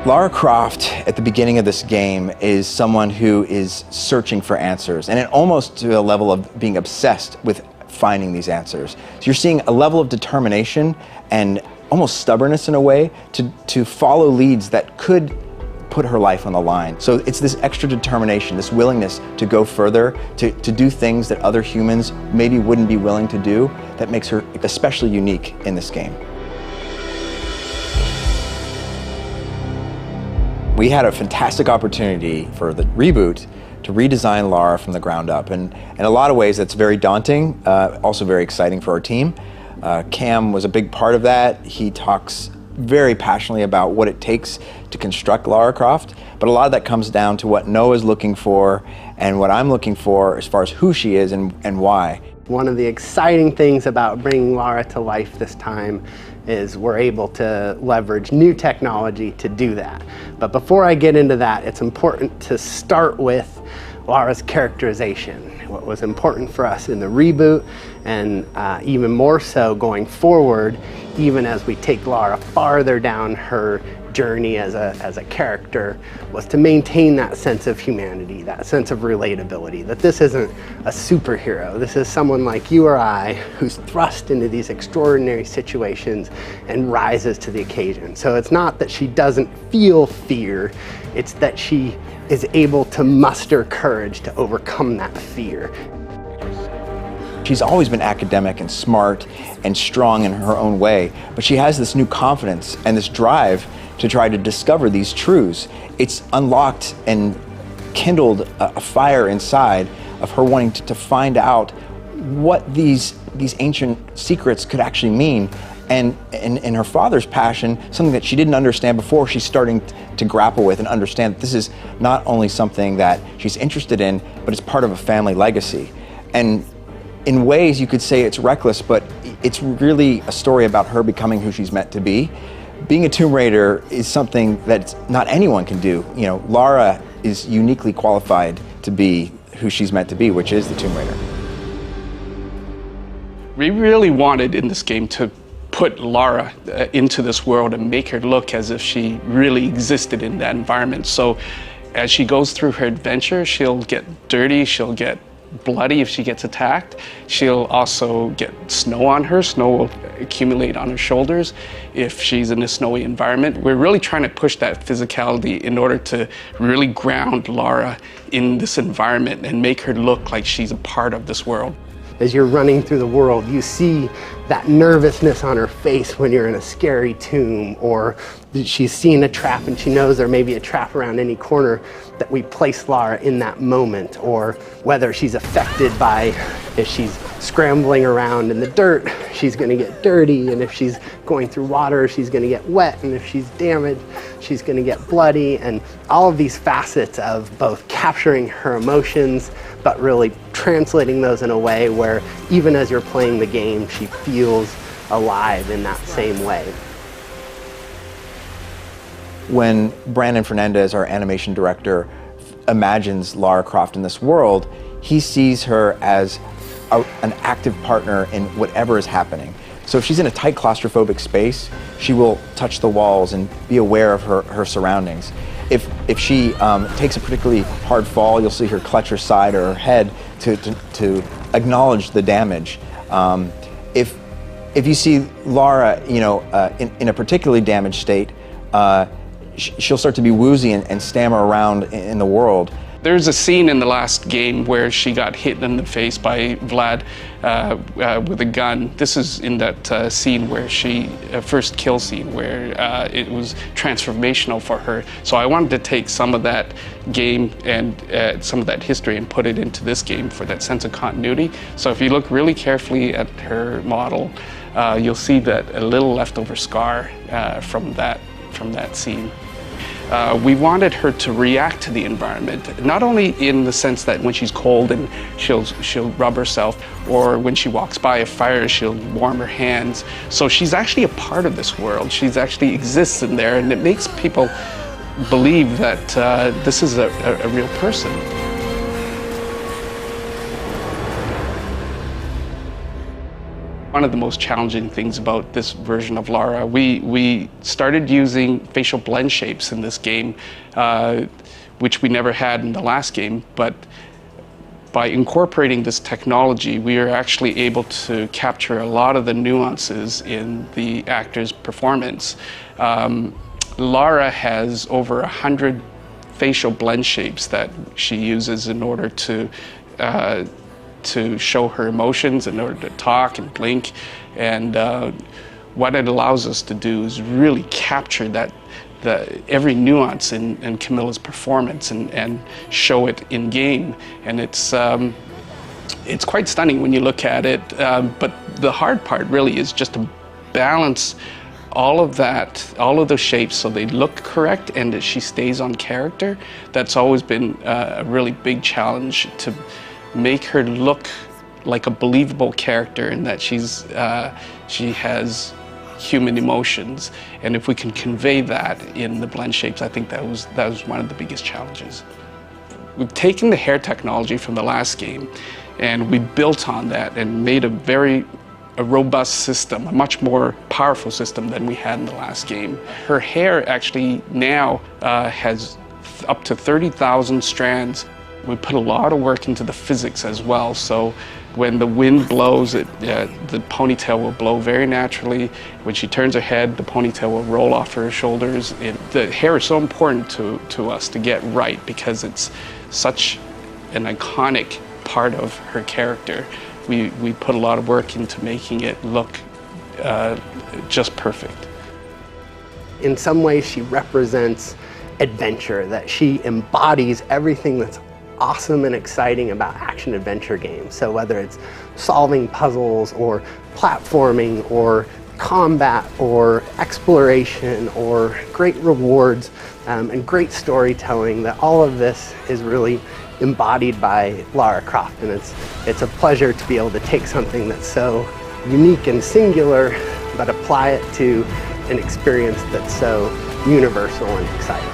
Lara Croft, at the beginning of this game, is someone who is searching for answers, and almost to a level of being obsessed with finding these answers. So you're seeing a level of determination and almost stubbornness in a way to follow leads that could put her life on the line. So it's this extra determination, this willingness to go further, to do things that other humans maybe wouldn't be willing to do, that makes her especially unique in this game. We had a fantastic opportunity for the reboot to redesign Lara from the ground up, and in a lot of ways that's very daunting, also very exciting for our team. Cam was a big part of that. He talks very passionately about what it takes to construct Lara Croft, but a lot of that comes down to what Noah's looking for and what I'm looking for as far as who she is and why. One of the exciting things about bringing Lara to life this time is we're able to leverage new technology to do that. But before I get into that, it's important to start with Lara's characterization. What was important for us in the reboot, and even more so going forward, even as we take Lara farther down her journey as a character, was to maintain that sense of humanity, that sense of relatability, that this isn't a superhero. This is someone like you or I who's thrust into these extraordinary situations and rises to the occasion. So it's not that she doesn't feel fear, it's that she is able to muster courage to overcome that fear. She's always been academic and smart and strong in her own way, but she has this new confidence and this drive to try to discover these truths. It's unlocked and kindled a fire inside of her wanting to find out what these ancient secrets could actually mean. And in her father's passion, something that she didn't understand before, she's starting to grapple with and understand that this is not only something that she's interested in, but it's part of a family legacy. And in ways you could say it's reckless, but it's really a story about her becoming who she's meant to be. Being a Tomb Raider is something that not anyone can do. You know, Lara is uniquely qualified to be who she's meant to be, which is the Tomb Raider. We really wanted in this game to put Lara into this world and make her look as if she really existed in that environment. So as she goes through her adventure, she'll get dirty, she'll get bloody if she gets attacked. She'll also get snow on her. Snow will accumulate on her shoulders if she's in a snowy environment. We're really trying to push that physicality in order to really ground Lara in this environment and make her look like she's a part of this world. As you're running through the world, you see that nervousness on her face when you're in a scary tomb, or she's seen a trap and she knows there may be a trap around any corner, that we place Lara in that moment, or whether she's affected by, if she's scrambling around in the dirt, she's going to get dirty, and if she's going through water, she's going to get wet, and if she's damaged, she's going to get bloody, and all of these facets of both capturing her emotions, but really translating those in a way where even as you're playing the game, she feels alive in that same way. When Brandon Fernandez, our animation director, imagines Lara Croft in this world, he sees her as an active partner in whatever is happening. So if she's in a tight claustrophobic space, she will touch the walls and be aware of her surroundings. If she takes a particularly hard fall, you'll see her clutch her side or her head to acknowledge the damage. If you see Lara, in a particularly damaged state, she'll start to be woozy and stammer around in the world. There's a scene in the last game where she got hit in the face by Vlad with a gun. This is in that scene where she, first kill scene, where it was transformational for her. So I wanted to take some of that game and some of that history and put it into this game for that sense of continuity. So if you look really carefully at her model, you'll see that a little leftover scar from that scene. We wanted her to react to the environment, not only in the sense that when she's cold and she'll rub herself, or when she walks by a fire, she'll warm her hands. So she's actually a part of this world. She's actually exists in there, and it makes people believe that this is a real person. One of the most challenging things about this version of Lara, we started using facial blend shapes in this game, which we never had in the last game, but by incorporating this technology, we are actually able to capture a lot of the nuances in the actor's performance. Lara has over 100 facial blend shapes that she uses in order to show her emotions, in order to talk and blink. And what it allows us to do is really capture every nuance in Camillã's performance and show it in game. And it's quite stunning when you look at it. But the hard part really is just to balance all of those shapes so they look correct and that she stays on character. That's always been a really big challenge, to make her look like a believable character, and that she has human emotions. And if we can convey that in the blend shapes, I think that was one of the biggest challenges. We've taken the hair technology from the last game and we built on that and made a robust system, a much more powerful system than we had in the last game. Her hair actually now has up to 30,000 strands. We put a lot of work into the physics as well, so when the wind blows, the ponytail will blow very naturally. When she turns her head, the ponytail will roll off her shoulders. The hair is so important to us to get right because it's such an iconic part of her character. We put a lot of work into making it look just perfect. In some ways, she represents adventure, that she embodies everything that's awesome and exciting about action-adventure games. So whether it's solving puzzles or platforming or combat or exploration or great rewards and great storytelling, that all of this is really embodied by Lara Croft. And it's a pleasure to be able to take something that's so unique and singular, but apply it to an experience that's so universal and exciting.